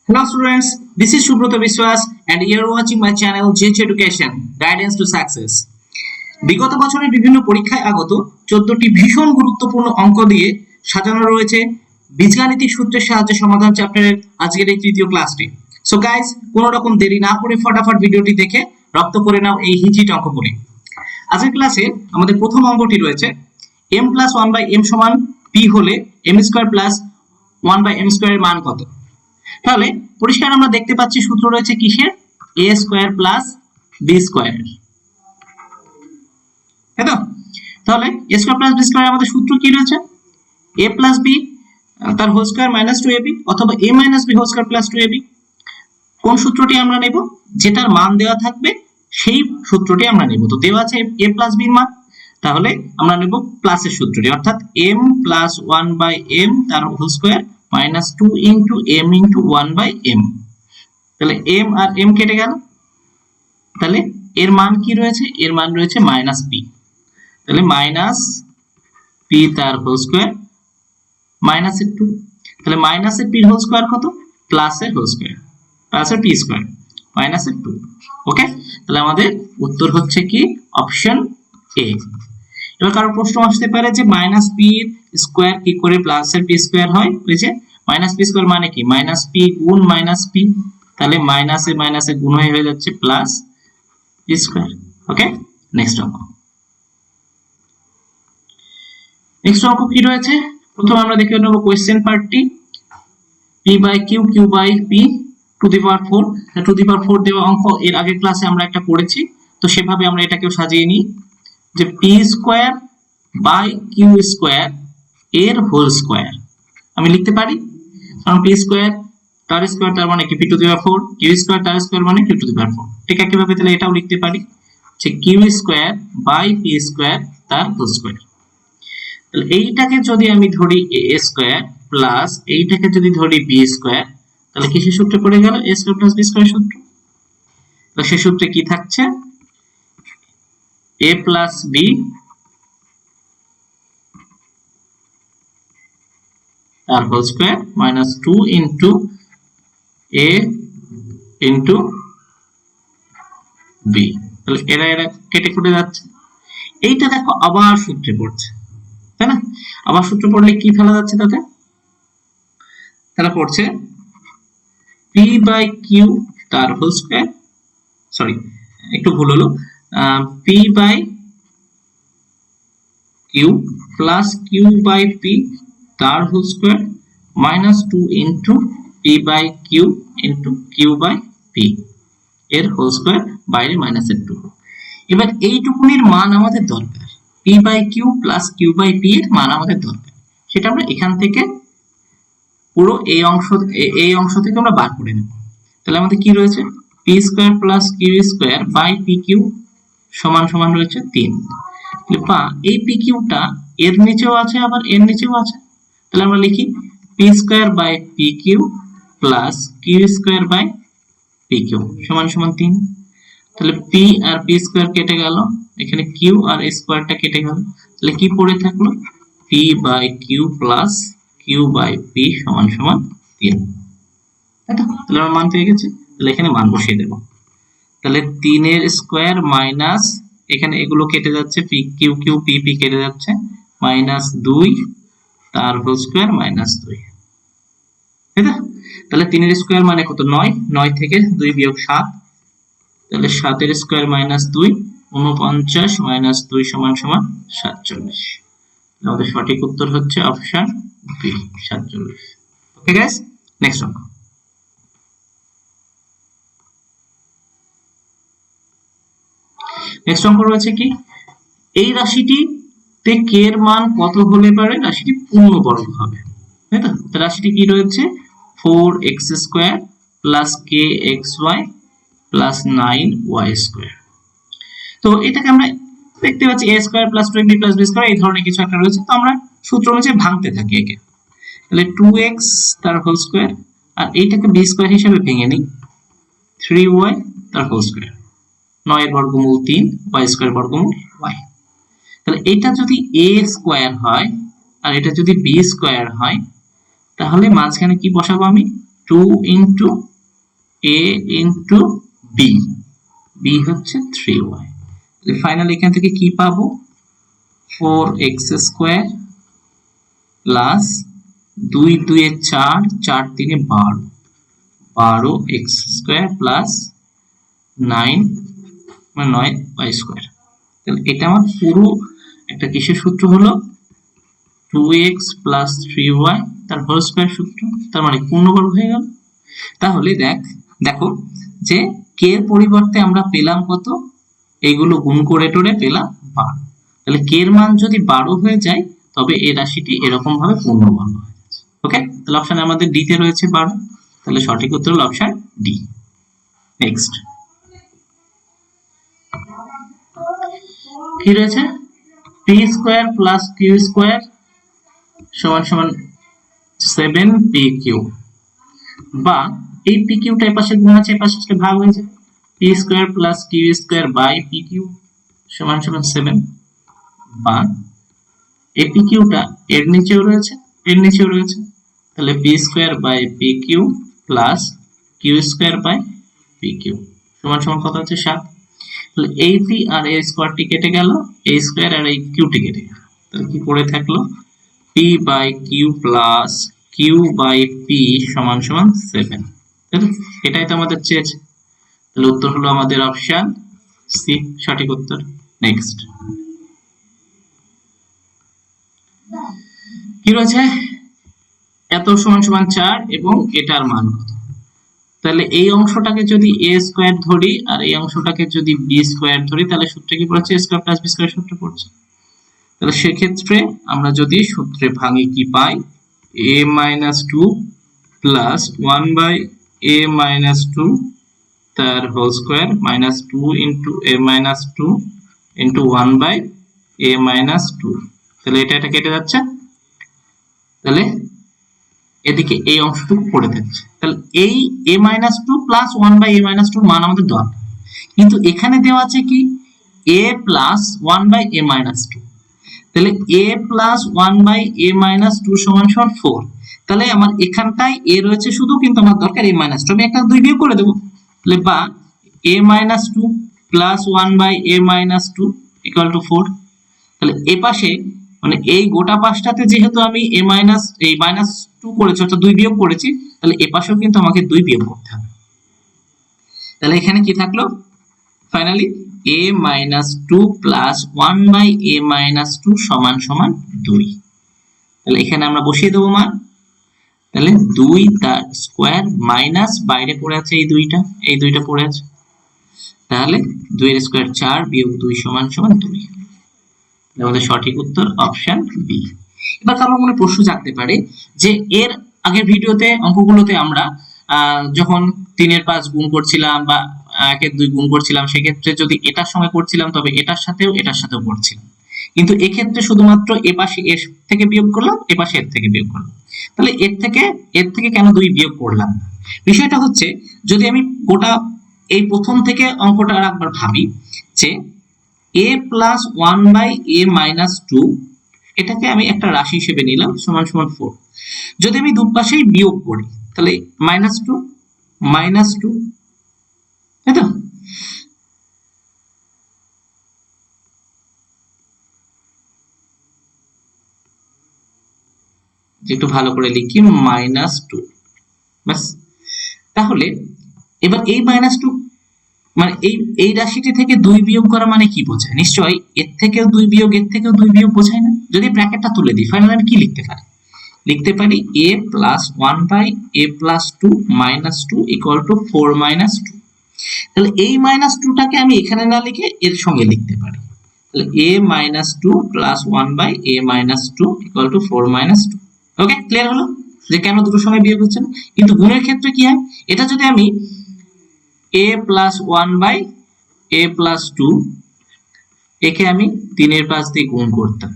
Hello students, this is Subroto Biswas and you are watching my channel JH Education Guidance to Success. বিগত বছরের বিভিন্ন পরীক্ষায় আগত 14টি ভীষণ গুরুত্বপূর্ণ অঙ্ক দিয়ে সাজানো রয়েছে বীজগাণিতিক সূত্রের সাহায্যে সমাধান চ্যাপ্টারের আজকের এই তৃতীয় ক্লাসটি। সো গাইস, কোনো রকম দেরি না করে ফটাফট ভিডিওটি দেখে রপ্ত করে নাও এই হিজিট অঙ্কগুলি। আজকের ক্লাসে আমাদের প্রথম অঙ্কটি রয়েছে m + 1/m সমান p হলে m² + 1/m² এর মান কত? তাহলে পরিষ্কার আমরা দেখতে পাচ্ছি সূত্র রয়েছে কিসের, a² + b²। তাই তো? তাহলে a² + b² আমাদের সূত্র কি রয়েছে, a + b তার হোল স্কয়ার -2ab অথবা a - b whole square + 2ab। কোন সূত্রটি আমরা নেব? যেটার মান দেওয়া থাকবে সেই সূত্রটি আমরা নেব। তো দেওয়া আছে a + b এর মান, তাহলে আমরা নেব প্লাসের সূত্রটি, অর্থাৎ m + 1/m তার হোল স্কয়ার -2 * m * 1/m। তাহলে m আর m কেটে গেল, তাহলে এর মান কি রয়েছে? এর মান রয়েছে -p। তাহলে -p তার হোল স্কয়ার -2, তাহলে -p হোল স্কয়ার কত? প্লাসের হোল স্কয়ার প্লাসের p স্কয়ার -2। ওকে, তাহলে আমাদের উত্তর হচ্ছে কি অপশন এ। এবার কারো প্রশ্ন আসতে পারে যে -p এর স্কয়ার কি করে প্লাসের p স্কয়ার হয়? ওই যে -p স্কয়ার মানে কি, -p গুণ -p, তাহলে মাইনাসে মাইনাসে গুণ হয়ে যাচ্ছে plus p square. Okay, next অঙ্ক। নেক্সট অঙ্ক কি রয়েছে? প্রথমে আমরা দেখে নেব কোশ্চেন পার্টটি। p/q q/p to the power 4, to the power 4 দেওয়া অঙ্ক এর আগের ক্লাসে আমরা একটা পড়েছি, তো সেভাবে আমরা এটাকেও সাজিয়ে নিই যে p²/q² এর হোল স্কয়ার আমি লিখতে পারি, কারণ p² তার স্কয়ার তার মানে কি p two the power 4, q² তার স্কয়ার মানে q টু দি পাওয়ার 4। ঠিক একইভাবে তাহলে এটাও লিখতে পারি যে q²/p² তার হোল স্কয়ার। তাহলে এইটাকে যদি আমি ধরি a² প্লাস এইটাকে যদি ধরি b², তাহলে কিসের সূত্রে পড়ে গেল? a² + b² সূত্র। তো সেই সূত্রে কি থাকছে? a + b তার হোল স্কয়ার -2 * a * b। তাহলে এরা এরা কেটে কেটে যাচ্ছে। এইটা দেখো আবার সূত্রে পড়ছে, তাই না? আবার সূত্র পড়লে কি ফেলা যাচ্ছে তাতে? তারা পড়ছে p/q তার হোল স্কয়ার, সরি একটু ভুল হলো, p/q প্লাস q/p তার হোল স্কয়ার -2 p/q q/p এর হোল স্কয়ার, বাইরে -2। এবার এইটুকুনির মান আমাদের দরকার, p/q প্লাস q/p এর মান আমাদের দরকার, সেটা আমরা এখান থেকে পুরো এই অংশ থেকে আমরা বার করে নেব। তাহলে আমাদের কি রয়েছে? p² প্লাস q²/pq সমান সমান রয়েছে 3। তাহলে এই pq টা এর নিচেও আছে আবার এর নিচেও আছে, তাহলে আমরা লিখি p²/pq প্লাস q²/pq সমান সমান 3। তাহলে p আর p² কেটে গেল, এখানে q আর স্কয়ারটা কেটে গেল, তাহলে কি পড়ে থাকলো? p/q প্লাস q/p সমান সমান 3। তাই তো? তাহলে আমরা মান পেয়ে গেছি, তাহলে এখানে মান বসিয়ে দেব। তাহলে 3 এর স্কয়ার মাইনাস, এখানে এগুলো কেটে যাচ্ছে, p q p p কেটে যাচ্ছে, -2 তার হোল স্কয়ার -2। তাই তো? তাহলে 3 এর স্কয়ার মানে কত? 9, 9 থেকে 2 বিয়োগ 7, তাহলে 7 এর স্কয়ার -2 49 - 2 সমান সমান 47। আমাদের সঠিক উত্তর হচ্ছে option B 47। Okay guys, next অঙ্ক। নেক্সট অঙ্ক রয়েছে কি, এই রাশিটিতে k এর মান কত হলে পারে রাশিটি পূর্ণবর্গ হবে? তাই তো? রাশিটি কি রয়েছে? 4x² plus kxy plus 9y²। তো এটাকে আমরা দেখতে পাচ্ছি a² plus 2b plus b² এই ধরনের কিছু একটা রয়েছে, তো আমরা সূত্র অনুযায়ী ভাঙতে থাকি একে। তাহলে 2x তার হোল স্কয়ার, আর এইটাকে b² হিসেবে ভেঙে নিই, 3y তার হোল স্কয়ার, 9 এর বর্গমূল 3, y² বর্গমূল y। তাহলে এটা যদি a² হয় আর এটা যদি b² হয়, তাহলে মাঝখানে কি বসাবো আমি? 2 into a into b, b হচ্ছে 3y। ফাইনাল এখান থেকে কি পাবো, 4x স্কোয়ার প্লাস 2 2 এ 4, 4 3 এ 12, 12x স্কোয়ার প্লাস 9 মানে 9y স্কোয়ার। তাহলে এটা আমার পুরো একটা কিসের সূত্র হলো, 2x প্লাস 3y তার হোল স্কোয়ার সূত্র, তার মানে পূর্ণবর্গ হয়ে গেল। তাহলে দেখো যে কে এর পরিবর্তে আমরা পেলাম কত, এইগুলো গুণ করে টোরে পেলাম 12। তাহলে কে এর মান যদি 12 হয়ে যায় তবে এই রাশিটি এরকম ভাবে পূর্ণবর্গ হয়ে যাচ্ছে। ওকে, তাহলে অপশনে আমাদের ডি তে রয়েছে 12, তাহলে সঠিক উত্তর হলো অপশন ডি। নেক্সট কি রয়েছে, P square plus Q square সমান সমান 7pq, বা এই পি কিউটা এই পাশে গুণ আছে, এই পাশে আসলে ভাগ হয়ে যায়, P square plus Q square by P Q সমান সমান 7, বা এই পি কিউটা এর নিচেও রয়েছে, এর নিচেও রয়েছে, তাহলে P square by P Q plus Q square by P Q সমান সমান কত হচ্ছে 7। তাহলে এই পি আর এই স্কোয়ারটি কেটে গেল, এই স্কোয়ার আর এই কিউটি কেটে গেল, তাহলে কি পড়ে থাকলো, P by Q plus Q by P সমান সমান 7। এটাই তো আমাদের চেয়েছে, তাহলে উত্তর হলো আমাদের অপশন সি, সঠিক উত্তর। নেক্সট কি রয়েছে, এত সমান সমান 4 এবং এটার মান কত, তাহলে এই অংশটাকে যদি a স্কয়ার ধরি আর এই অংশটাকে যদি b স্কয়ার ধরি, তাহলে সূত্রে কি পড়ছে, a square plus b square সূত্র পড়ছে। তাহলে সেক্ষেত্রে আমরা যদি সূত্রে ভাঙি কি পাই, a minus 2 plus 1 by a minus 2 তার whole square minus 2 into a minus 2 into 1 by a minus 2, তাহলে এটা কেটে যাচ্ছে, তাহলে এদিকে এই অংশটুকু পড়ে থাকছে। তাহলে এই a minus 2 plus 1 by a minus 2 মান আমাদের দরকার, কিন্তু এখানে দেওয়া আছে কি a plus 1 by a minus 2, তাহলে a plus 1 by a minus 2 সমান সমান 4। তাহলে আমার এখানটায় a রয়েছে শুধু, কিন্তু আমার দরকার a মাইনাস 2, আমি একটা 2 বিয়োগ করে দেব, তাহলে বা a minus 2 plus 1 by a minus 2 equal to 4। তাহলে এ পাশে মানে এই গোটা পাশটাতে যেহেতু আমি a মাইনাস এই মাইনাস 2 করেছি অর্থাৎ 2 বিয়োগ করেছি, তাহলে এ পাশেও কিন্তু আমাকে 2 বিয়োগ করতে হবে। তাহলে এখানে কি থাকলো, finally a minus 2 plus 1 by a minus 2 সমান সমান 2। তাহলে এখানে আমরা বসিয়ে দেবো মান, তাহলে 2 তার স্কয়ার মাইনাস বাইরে পড়ে আছে এই দুইটা পড়ে আছে, তাহলে 2 এর স্কয়ার 4 বিয়োগ 2 সমান সমান 2। আমাদের সঠিক উত্তর অপশন বি। এবার কারোর মনে প্রশ্ন জাগতে পারে যে এর আগের ভিডিওতে অঙ্কগুলোতে আমরা যখন 3 এর 5 গুণ করছিলাম বা 1 এর 2 গুণ করছিলাম, সেক্ষেত্রে যদি এটার সঙ্গে করছিলাম তবে এটার সাথেও করছিলাম, কিন্তু এক্ষেত্রে শুধুমাত্র এ পাশে এর থেকে বিয়োগ করলাম, এ পাশে এর থেকে বিয়োগ করলাম। তাহলে এর থেকে কেন 2 বিয়োগ করলাম না, বিষয়টা হচ্ছে যদি আমি গোটা এই প্রথম থেকে অঙ্কটা আরেকবার ভাবি যে a plus 1 by a minus 2 এটাকে আমি একটা রাশি হিসেবে নিলাম সমান সমান 4। যদি আমি দুপাশেই বিয়োগ করি তাহলে মাইনাস 2 তাই তো, একটু ভালো করে লিখি মাইনাস 2 বাস। তাহলে এবার এই মাইনাস 2 মানে এই রাশিটি থেকে 2 বিয়োগ করা মানে কি বোঝায়, নিশ্চয়ই এর থেকেও 2 বিয়োগ এর থেকেও 2 বিয়োগ বোঝায় না। যদি ব্র্যাকেটটা তুলে দিই ফাইনালি আমি কি লিখতে পারি a plus 1 by a plus 2 minus 2 equal to 4 minus 2। তাহলে এই মাইনাস 2টাকে আমি এখানে না লিখে এর সঙ্গে লিখতে পারি, তাহলে a minus 2 plus 1 by a minus 2 equal to 4 minus 2। Okay, clear হলো যে কেন দুটোর সঙ্গে বিয়োগ হচ্ছে না। কিন্তু গুণের ক্ষেত্রে কি হয়, এটা যদি আমি a plus 1 by a plus 2 একে আমি 3 এর 5 দিয়ে গুণ করতাম,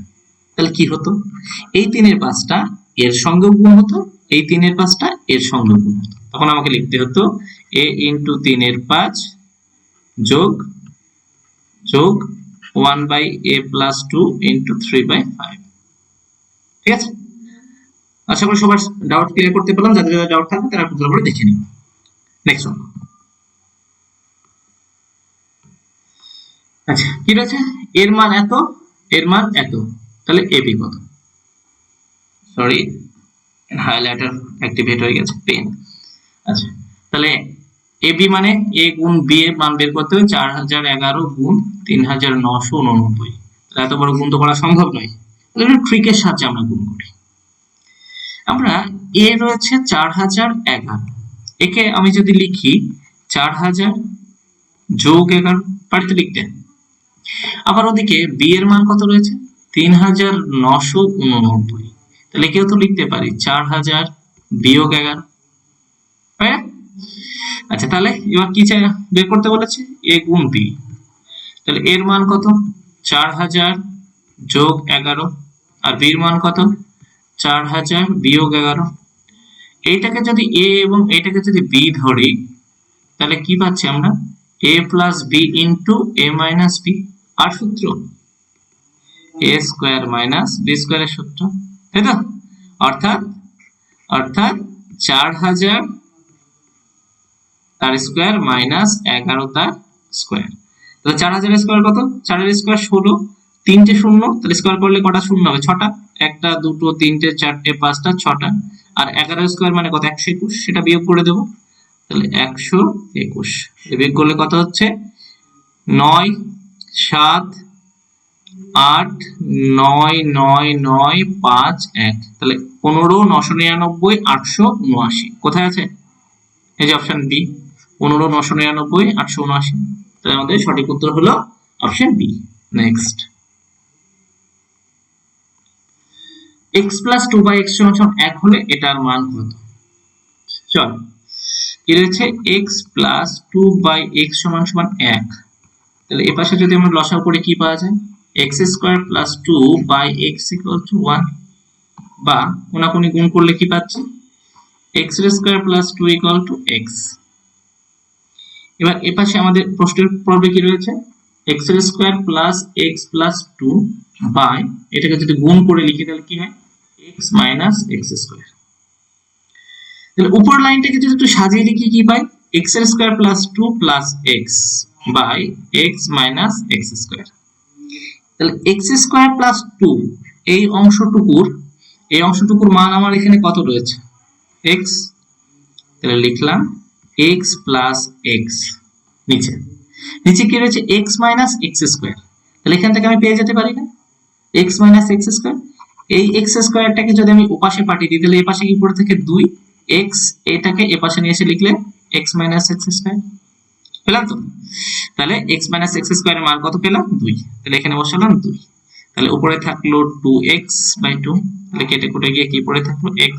তাহলে কি হতো, এই 3 এর 5টা এর সঙ্গে গুণ হতো, এই 3 এর 5টা এর সঙ্গে গুণ হতো, তখন আমাকে লিখতে হতো a ইনটু 3 এর 5 যোগ 1 by a plus 2 into 3 by 5। ঠিক আছে, আশা করি সবার ডাউট ক্লিয়ার করতে পারলাম। যাদের যাদের ডাউট থাকবে তারা একটু করে দেখে নিন। Next one. আচ্ছা কি রয়েছে, এর মান এত, এর মান এত, তাহলে এবি কত? সরি, হাইলাইটার অ্যাক্টিভেট হয়ে গেছে, পেন। আচ্ছা তাহলে এবি মানে এ গুণ বি এর মান বের করতে হবে 4011 গুণ 3989। তাহলে এত বড় গুণ তো করা সম্ভব নয়, তাহলে ট্রিকের সাহায্যে আমরা গুণ করি। আমরা এ রয়েছে 4011, একে আমি যদি লিখি 4000 যোগ 11, পারি লিখতে। আবার ওদিকে বি এর মান কত রয়েছে 3989, তাহলে কেউ তো লিখতে পারি 4000 বিয়োগ 11। আচ্ছা তাহলে এবার কি চাই বের করতে বলেছে, এ গুণ বি। তাহলে এর মান কত 4000 যোগ 11, আর বির মান কত 4000 বিয়োগ 11। এইটাকে যদি এ এবং এটাকে যদি বি ধরি তাহলে কি পাচ্ছি আমরা, এ প্লাস বি ইন্টু এ মাইনাস বি। আর সূত্র এ স্কোয়ার মাইনাস বি স্কোয়ারের সূত্র, তাই তো? অর্থাৎ 4000 তার স্কোয়ার মাইনাস 11 তার স্কোয়ার। তাহলে 4000 স্কোয়ার কত, 4 এর স্কোয়ার 16, তিনটে শূন্য, তাহলে স্কোয়ার করলে কটা শূন্য হবে, 6টা, 1টা 2টো 3টে 4টে 5টা 6টা। আর 11 স্কোয়ার মানে কত 121, সেটা বিয়োগ করে দেবো, তাহলে 121 বিয়োগ করলে কত হচ্ছে 9 7 8 9 9 9 5 1, তাহলে 15 999 879 কোথায় আছে, এই যে অপশন বি 15 999 879। তাহলে আমাদের সঠিক উত্তর হলো অপশন বি। নেক্সট, x প্লাস 2/x সমান 1 হলে এটার মান কত? চল কি রয়েছে, x প্লাস 2/x সমান 1, তাহলে এ পাশে যদি আমরা লসাগু করি কি পাওয়া যায়, x square plus 2/x equal to 1, বা কোনাকুনি গুণ করলে কি পাচ্ছি, x square plus 2 equal two x। এবার এ পাশে আমাদের প্রশ্নের পর্বে কি রয়েছে, x square plus x plus 2 by, এটাকে যদি গুণ করে লিখি তাহলে কি হয়, x মাইনাস x স্কয়ার। তাহলে উপর লাইনটাকে যদি একটু সাজিয়ে লিখি কি পাই, x square plus 2 plus x by x minus x square. তাহলে x স্কয়ার প্লাস 2 এই অংশটুকুর মান আমার এখানে কত রয়েছে, x, তাহলে লিখলাম x প্লাস x, নিচে কি রয়েছে x মাইনাস x স্কয়ার। তাহলে এখান থেকে আমি পেয়ে যেতে পারি না x মাইনাস x স্কয়ার। এই x স্কয়ারটাকে যদি আমি ওপাশে পাঠিয়ে দিই তাহলে এই পাশে কি পড়ে থাকে 2x, এটাকে এ পাশে নিয়ে এসে লিখলে x মাইনাস x স্কয়ার, পেলাম তো? তাহলে x মাইনাস x স্কয়ারের মান কত পেলাম 2, তাহলে এখানে বসালাম 2। তাহলে উপরে থাকলো 2x বাই 2, তাহলে কেটে কুটে গিয়ে কি পড়ে থাকলো x।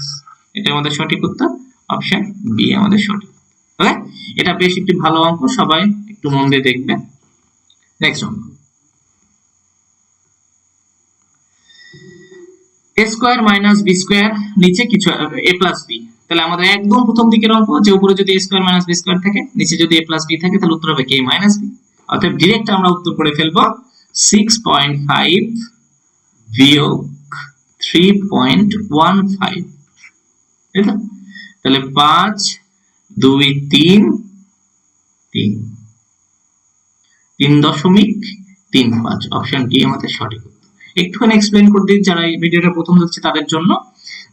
এটা আমাদের সঠিক উত্তর, অপশন বি আমাদের সঠিক। ওকে, এটা বেশ একটি ভালো অঙ্ক, সবাই একটু মন দিয়ে দেখবে। নেক্সট অঙ্ক, a square minus b square, নিচে কিছু a প্লাস b। তাহলে আমাদের একদম প্রথম দিকের অঙ্ক, যে উপরে যদি a square minus b square থাকে, নিচে যদি a প্লাস b থাকে, তাহলে উত্তর হবে k মাইনাস b। অর্থাৎ ডাইরেক্ট আমরা উত্তর করে ফেলবো 6.5 বিয়োগ 3.15, তাই তো? তাহলে 5 2 3 3 3.35, অপশন ডি আমাদের সঠিক উত্তর। একটুখানি এক্সপ্লেইন করে দিই যারা এই ভিডিওটা প্রথম দেখছে তাদের জন্য,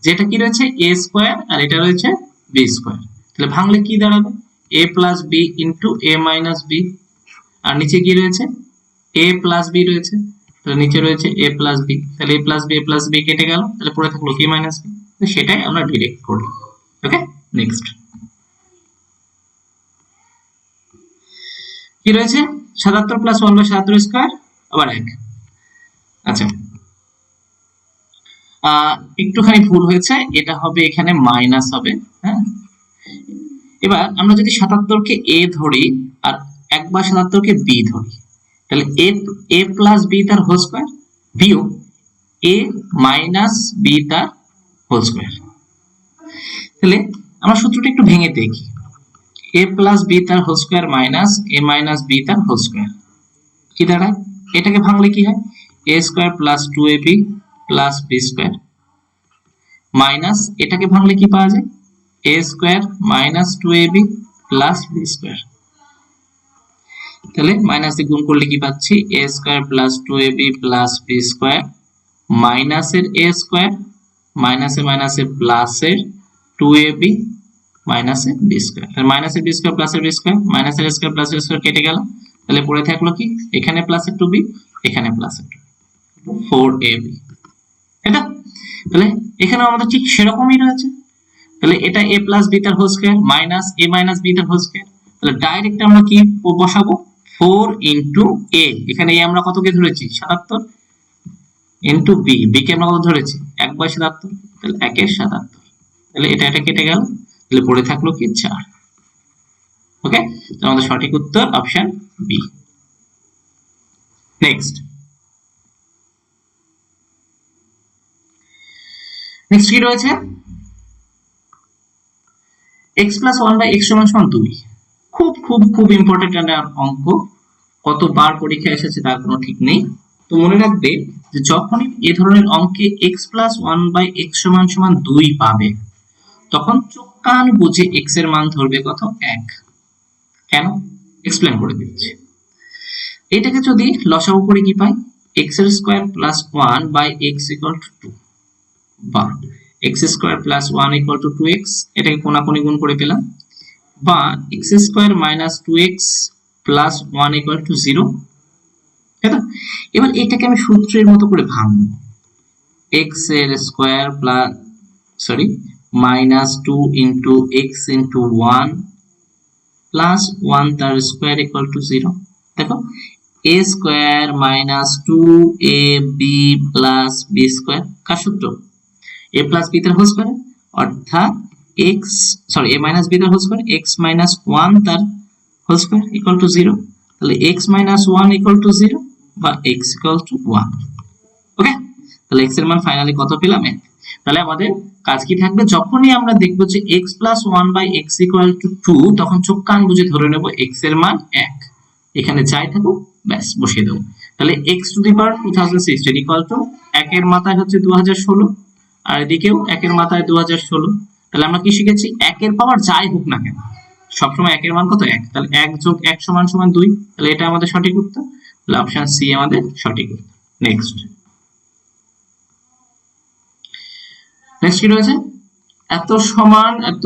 যেটা কি রয়েছে a স্কয়ার আর এটা রয়েছে b স্কয়ার। তাহলে ভাঙলে কি দাঁড়াবে, a plus b into a minus b, আর নিচে কি রয়েছে a প্লাস b রয়েছে, তাহলে নিচে রয়েছে a প্লাস b, তাহলে a প্লাস b কেটে গেল, তাহলে পড়ে থাকলো k মাইনাস b। সেটাই আমরা ডিরেক্ট করব। ওকে, নেক্সট কি রয়েছে, 77 প্লাস 1/77 স্কয়ার আবার 1। আচ্ছা একটুখানি ভুল হয়েছে, এটা হবে এখানে মাইনাস হবে, হ্যাঁ। এবার আমরা যদি 77 কে a ধরি আর একবার 77 কে b ধরি, তাহলে a প্লাস b তার হোল স্কয়ার বিয়োগ a মাইনাস b তার হোল স্কয়ার। তাহলে আমরা সূত্রটা একটু ভেঙে দেখি, a প্লাস b তার whole square minus a minus b তার হোল স্কয়ার কি দাঁড়ায়, এটাকে ভাঙলে কি হয়, a square plus 2ab plus b square minus এটাকে ভাঙলে কি পাওয়া যায়, a square minus 2ab plus b square. তাহলে মাইনাস দিয়ে গুণ করলে কি পাচ্ছি, a square plus 2ab plus b square মাইনাসের a স্কয়ার মাইনাসে মাইনাসে প্লাসের 2ab মাইনাসের b স্কয়ার। তাহলে মাইনাসের b স্কয়ার প্লাসের b স্কয়ার মাইনাসের স্কয়ার প্লাসের স্কয়ার কেটে গেল। তাহলে পড়ে থাকলো কি, এখানে প্লাসের 2b এখানে প্লাসের 4ab, এটা। তাহলে এখানে আমাদের ঠিক সেরকমই রয়েছে। তাহলে এটা a প্লাস b তার whole square minus a minus b তার হোল স্কয়ার। তাহলে ডাইরেক্ট আমরা কি বসাবো, 4 ইনটু a, এখানে a আমরা কতকে ধরেছি 77 ইনটু b, b কে আমরা কত ধরেছি 1/77, তাহলে 1 এর 77। তাহলে এটা এটা কেটে গেল, তাহলে পড়ে থাকলো কি 4। ওকে, তাহলে আমাদের সঠিক উত্তর অপশন বি। নেক্সট কি রয়েছে, x plus 1 by x সমান 2। খুব খুব খুব ইম্পর্টেন্ট একটা অঙ্ক, কতবার পরীক্ষা এসেছে তার কোনো ঠিক নেই। তো মনে রাখবে যে যখনই এই ধরনের অঙ্কে x plus 1 by x সমান 2 পাবে, তখন চোখ কান বুঝে x এর মান ধরবে কত, 1। কেন, এক্সপ্লেন করে দিচ্ছি। এটাকে যদি লসাগু করে কি পাই, x এর square plus 1 by x equal to 2, বা x square plus 1 equal to 2x, এটাকে কোণাকুণি গুণ করে পেলাম, বা x square minus 2x plus 1 equal to 0, তাই তো? এবার এটাকে আমি সূত্রের মতো করে ভাঙবো, x এর square plus minus 2 into x into 1 plus 1 তার স্কয়ার ইকুয়াল টু 0। দেখো, a square minus 2ab plus b square, কার সূত্র, a প্লাস b তার হোল স্কয়ার, অর্থাৎ a মাইনাস b তার হোল স্কয়ার x মাইনাস 1 তার হোল স্কয়ার ইকুয়াল টু 0। তাহলে x minus 1 equal to 0 বা x ইকুয়াল টু 1। ওকে, তাহলে x এর মান ফাইনালি কত পেলাম, 1। তাহলে আমাদের কাজ কি থাকবে, যখনই আমরা দেখব যে x plus 1 by x equal to 2, তখন চোখ কান বুঝে ধরে নেব x এর মান 1। এখানে যাই থাকুক ব্যাস বসিয়ে দেব। তাহলে x two the power 2016 equal to 1 এর মাথায় হচ্ছে 2016 আর এদিকেও 1 এর মাথায় 2016। তাহলে আমরা কি শিখেছি, 1 এর পাওয়ার যাই হোক না কেন সবসময় 1 এর মান কত, 1। তাহলে 1 যোগ 1 সমান 2। তাহলে এটা আমাদের সঠিক উত্তর, তাহলে অপশন সি আমাদের সঠিক উত্তর। নেক্সট কি রয়েছে, এত সমান এত,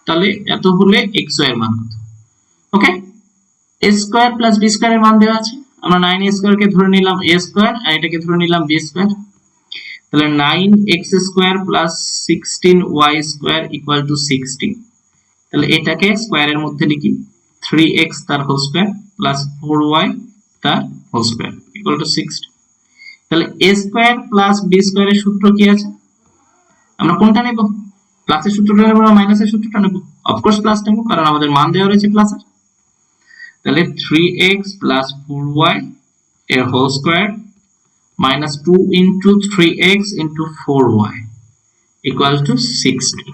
তাহলে এত হলে x এর মান কত। ওকে, a square plus b square এর মান দেওয়া আছে, আমরা 9a স্কয়ার কে ধরে নিলাম a স্কয়ার আর এটাকে ধরে নিলাম b স্কয়ার। তাহলে 9x square plus 16y square equal to 60। তাহলে এটাকে স্কয়ারের মধ্যে লিখি, 3x তার হোল স্কয়ার প্লাস 4y তার হোল স্কয়ার ইকুয়াল টু 60। তাহলে a স্কয়ার প্লাস b স্কয়ারের সূত্র কি আছে, আমরা কোনটা নেব, প্লাসের সূত্রটা নেব না মাইনাসের সূত্রটা নেব, অফকোর্স প্লাস নেব, কারণ আমাদের মান দেওয়া রয়েছে প্লাসের। তাহলে 3x প্লাস 4y এর whole square minus 2 into 3x into 4y equal to 60।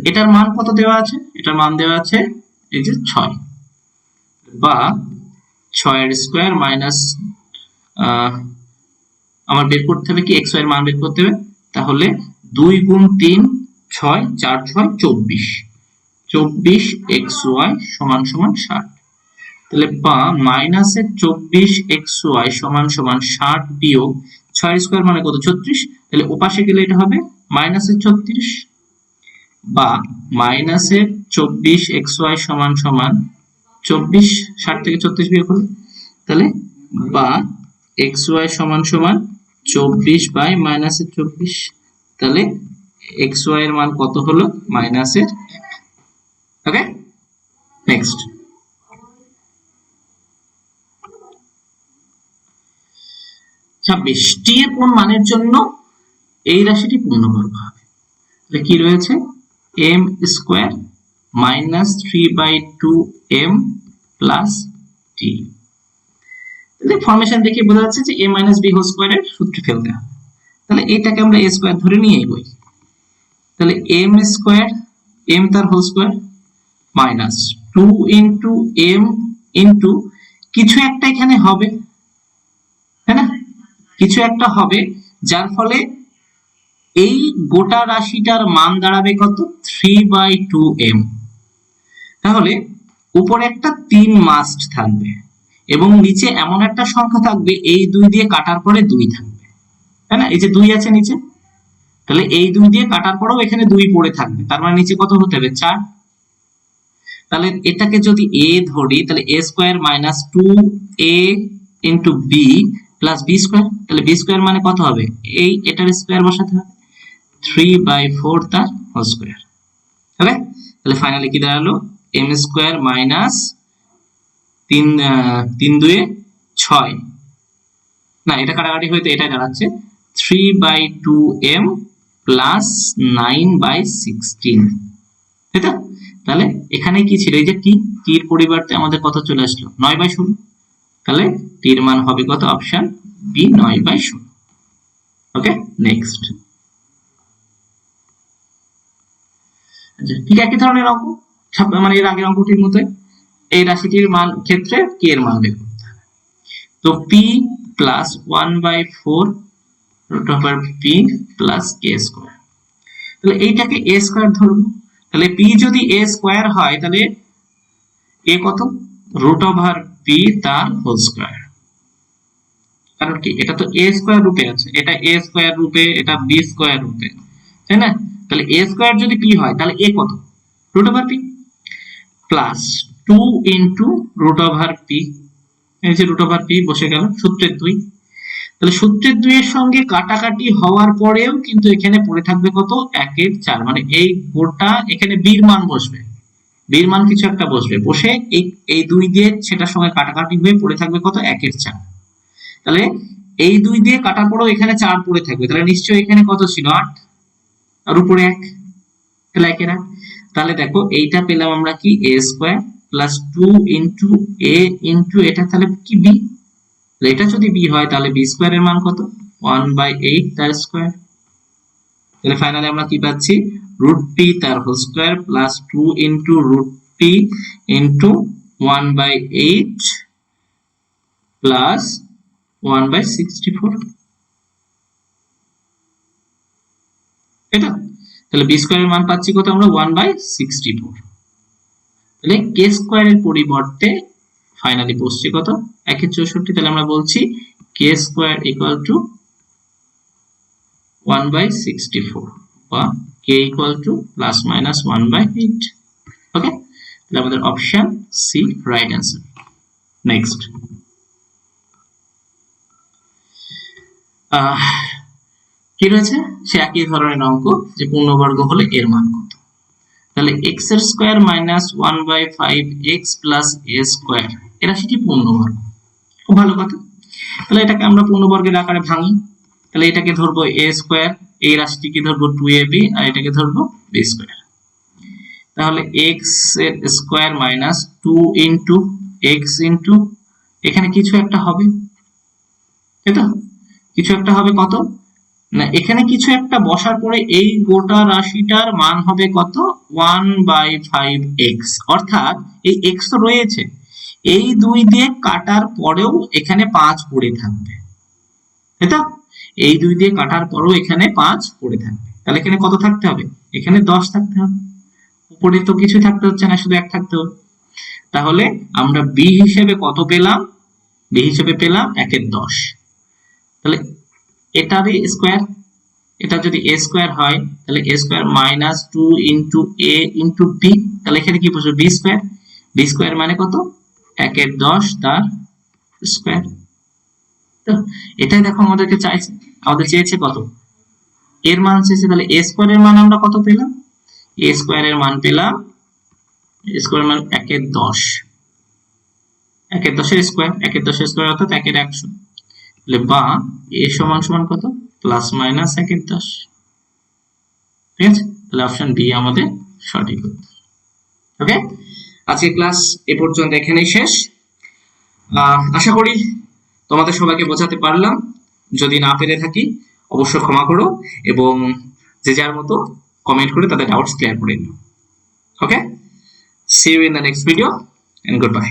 এটার মান কত দেওয়া আছে, এটার মান দেওয়া আছে এই যে 6, বা 6 এর স্কয়ার মাইনাস আমার বের করতে হবে কি, xy এর মান বের করতে হবে। তাহলে 2 গুণ 3 6, 4 6 24, 24xy সমান 60। তাহলে বা মাইনাসের 24xy সমান 60 বিয়োগ 6 এর স্কয়ার মানে কত, 36। তাহলে ওপাশে গেলে এটা হবে মাইনাসের 36, বা মাইনাসের 24xy সমান 24, 60 থেকে 36 বিয়োগ করলে, তাহলে বা xy সমান 24 বাই মাইনাসের 24। তাহলে xy এর মান কত হলো, মাইনাসের 1। ওকে, নেক্সট t এর কোন মানের জন্য এই রাশিটি পূর্ণবর্গ হবে। তাহলে কি রয়েছে, m square minus 3/2m plus t। তাহলে ফরমেশন দেখে বোঝা যাচ্ছে যে a মাইনাস b হোল স্কয়ারের সূত্র ফেলতে হবে। তাহলে এটাকে আমরা a স্কয়ার ধরে নিয়ে এগোই। তাহলে m স্কয়ার, m তার whole square minus 2 into m into কিছু একটা এখানে হবে, তাই না, কিছু একটা হবে যার ফলে এই গোটা রাশিটার মান দাঁড়াবে কত 3/2m। তাহলে উপরে একটা 3 মাস্ট থাকবে এবং নিচে এমন একটা সংখ্যা থাকবে এই 2 দিয়ে কাটার পরে 2 থাকবে, তাই না? এই যে 2 আছে নিচে, তাহলে এই 2 দিয়ে কাটার পরেও এখানে 2 পড়ে থাকবে, তার মানে নিচে কত হতে হবে 4। তাহলে এটাকে যদি a ধরি তাহলে a square minus 2a into b plus b square, তাহলে b স্কয়ার মানে কত হবে, এই এটার স্কয়ার বসাতে হবে 3/4 তার হোল স্কয়ার। ওকে, তাহলে ফাইনালি কি দাঁড়ালো m স্কয়ার মাইনাস 3 2 6, না এটা কাটাকাটি হয়তো এটাই দাঁড়াচ্ছে 3/2m প্লাস 9/16, তাই তো? তাহলে এখানে কি ছিল, এই যে টি, টির পরিবর্তে আমাদের কত চলে আসলো 9/16, তাহলে টির মান হবে কত, অপশন বি 9/16। ওকে, নেক্সট। আচ্ছা, ঠিক একই ধরনের অঙ্ক, মানে এর আগের অঙ্কটির মতোই এই রাশিটির মান ক্ষেত্রে কে এর মান বের করতে হবে। তো p plus 1/4 root over p plus k square, তাহলে এইটাকে a স্কয়ার ধরবো। তাহলে p যদি a স্কয়ার হয় তাহলে a কত, রুট ওভার p তার হোল স্কয়ার। কারণ কি, এটা তো a স্কয়ার রূপে আছে, এটা a স্কয়ার রূপে, এটা b স্কয়ার রূপে, তাই না? তাহলে a স্কয়ার যদি p হয় তাহলে a কত, root over p plus 2 into root over p, এই যে রুট ওভার p বসে গেল সূত্রের 2। তাহলে সূত্রের 2 এর সঙ্গে কাটাকাটি হওয়ার পরেও কিন্তু এখানে পড়ে থাকবে কত 1/4, মানে এই গোটা এখানে b এর মান বসবে, b এর মান কিছু একটা বসবে, বসে এই 2 দিয়ে সেটার সঙ্গে কাটাকাটি হয়ে পড়ে থাকবে কত 1/4। তাহলে এই 2 দিয়ে কাটার পরেও এখানে 4 পড়ে থাকবে, তাহলে নিশ্চয়ই এখানে কত ছিল 8 আর উপরে 1, তাহলে 1/8। তাহলে দেখো এইটা পেলাম আমরা কি a square plus 2 into a into এটা, তাহলে কি b, এটা যদি b হয় তাহলে b স্কয়ার এর মান কত 1/8 তার স্কয়ার। তাহলে ফাইনালি আমরা কি পাচ্ছি, রুট p তার whole square plus 2 into root p into 1/8 plus 1/64, এটা। তাহলে b স্কয়ার এর মান পাচ্ছি কত আমরা 1/64। তাহলে k স্কয়ার এর পরিবর্তে ফাইনালি বসছে কত 1/64, তাহলে আমরা বলছি k স্কয়ার ইকুয়াল টু 1/64 বা k equal to plus minus 1/8। Okay, তাহলে আমাদের option C right answer. Next, কি রয়েছে সে একই ধরনের অঙ্ক, যে পূর্ণবর্গ হলে এর মান কত। তাহলে x এর square minus 1/5x plus a square, এর রাশিটি পূর্ণবর্গ, খুব ভালো কথা। তাহলে এটাকে আমরা পূর্ণবর্গের আকারে ভাঙি, তাহলে এটাকে ধরবো a স্কয়ার, এই রাশিটিকে ধরবো 2ab আর এটাকে ধরবো b স্কয়ার। তাহলে x এর square minus 2 into x into এখানে কিছু একটা হবে, তাই তো? কিছু একটা হবে কত না, এখানে কিছু একটা বসার পরে এই গোটা রাশিটার মান হবে কত 1/5x, অর্থাৎ এই x তো রয়েছে, এই 2 দিয়ে কাটার পরেও এখানে 5 পড়ে থাকবে, তাই তো? এই 2 দিয়ে কাটার পরেও এখানে 5 পড়ে থাকবে, তাহলে এখানে কত থাকতে হবে, এখানে 10 থাকতে হবে, উপরে তো কিছু থাকতে হচ্ছে না, শুধু 1 থাকতে হবে। তাহলে আমরা b হিসেবে কত পেলাম, b হিসেবে পেলাম 1/10। তাহলে এটারই স্কয়ার, এটা যদি a স্কয়ার হয় তাহলে a square minus 2 into a into b, তাহলে এখানে কি বসবে b স্কয়ার, b স্কয়ার মানে কত 1/10 তার স্কয়ার। তো এটাই দেখো আমাদেরকে চাইছে, আমাদের চেয়েছে কত, এর মান চেয়েছে, তাহলে a স্কয়ার এর মান আমরা কত পেলাম, a স্কয়ার এর মান পেলাম, a স্কয়ার মান 1/10, 1/10 এর স্কয়ার, 1/10 এর স্কয়ার অর্থাৎ 1/100, তাহলে বা a সমান সমান কত প্লাস মাইনাস 1/10, ঠিক আছে? তাহলে অপশন বি আমাদের সঠিক উত্তর। ওকে, আজকে ক্লাস এ পর্যন্ত এখানেই শেষ। আশা করি তোমাদের সবাইকে বোঝাতে পারলাম, যদি না পেরে থাকি অবশ্যই ক্ষমা করো এবং যে যার মতো কমেন্ট করে তাদের ডাউটস ক্লিয়ার করে নিও। Okay, see you in the next video and good by.